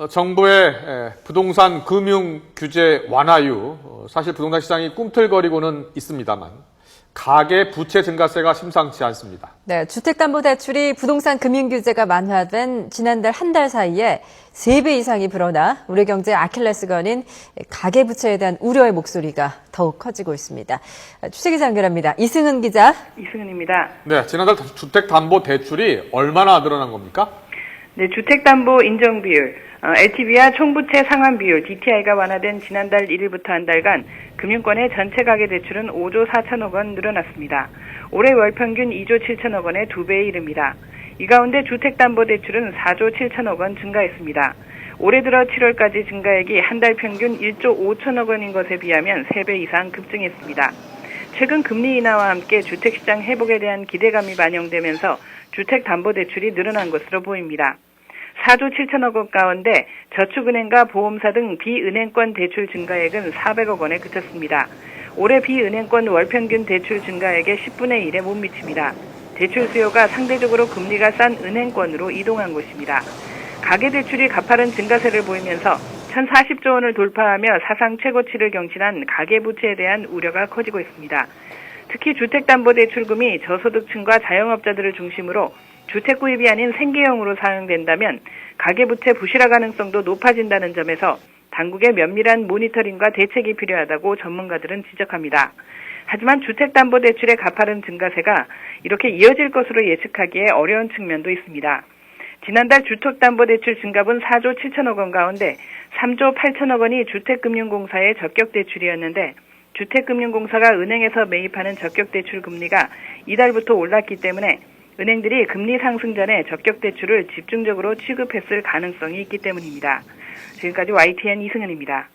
정부의 부동산 금융 규제 완화 이후 사실 부동산 시장이 꿈틀거리고는 있습니다만 가계 부채 증가세가 심상치 않습니다. 네, 주택담보대출이 부동산 금융 규제가 완화된 지난달 한 달 사이에 3배 이상이 불어나 우리 경제의 아킬레스건인 가계 부채에 대한 우려의 목소리가 더욱 커지고 있습니다. 취재기자 연결합니다. 이승은 기자. 이승은입니다. 네, 지난달 주택담보대출이 얼마나 늘어난 겁니까? 네, 주택담보 인정 비율, LTV와 총부채 상환 비율, DTI가 완화된 지난달 1일부터 한 달간 금융권의 전체 가계대출은 5조 4천억 원 늘어났습니다. 올해 월평균 2조 7천억 원의 2배에 이릅니다. 이 가운데 주택담보대출은 4조 7천억 원 증가했습니다. 올해 들어 7월까지 증가액이 한 달 평균 1조 5천억 원인 것에 비하면 3배 이상 급증했습니다. 최근 금리 인하와 함께 주택시장 회복에 대한 기대감이 반영되면서 주택담보대출이 늘어난 것으로 보입니다. 4조 7천억 원 가운데 저축은행과 보험사 등 비은행권 대출 증가액은 400억 원에 그쳤습니다. 올해 비은행권 월평균 대출 증가액의 10분의 1에 못 미칩니다. 대출 수요가 상대적으로 금리가 싼 은행권으로 이동한 것입니다. 가계대출이 가파른 증가세를 보이면서 1,040조 원을 돌파하며 사상 최고치를 경신한 가계부채에 대한 우려가 커지고 있습니다. 특히 주택담보대출금이 저소득층과 자영업자들을 중심으로 주택 구입이 아닌 생계형으로 사용된다면 가계부채 부실화 가능성도 높아진다는 점에서 당국의 면밀한 모니터링과 대책이 필요하다고 전문가들은 지적합니다. 하지만 주택담보대출의 가파른 증가세가 이렇게 이어질 것으로 예측하기에 어려운 측면도 있습니다. 지난달 주택담보대출 증가분 4조 7천억 원 가운데 3조 8천억 원이 주택금융공사의 적격대출이었는데 주택금융공사가 은행에서 매입하는 적격대출 금리가 이달부터 올랐기 때문에 은행들이 금리 상승 전에 적격대출을 집중적으로 취급했을 가능성이 있기 때문입니다. 지금까지 YTN 이승은입니다.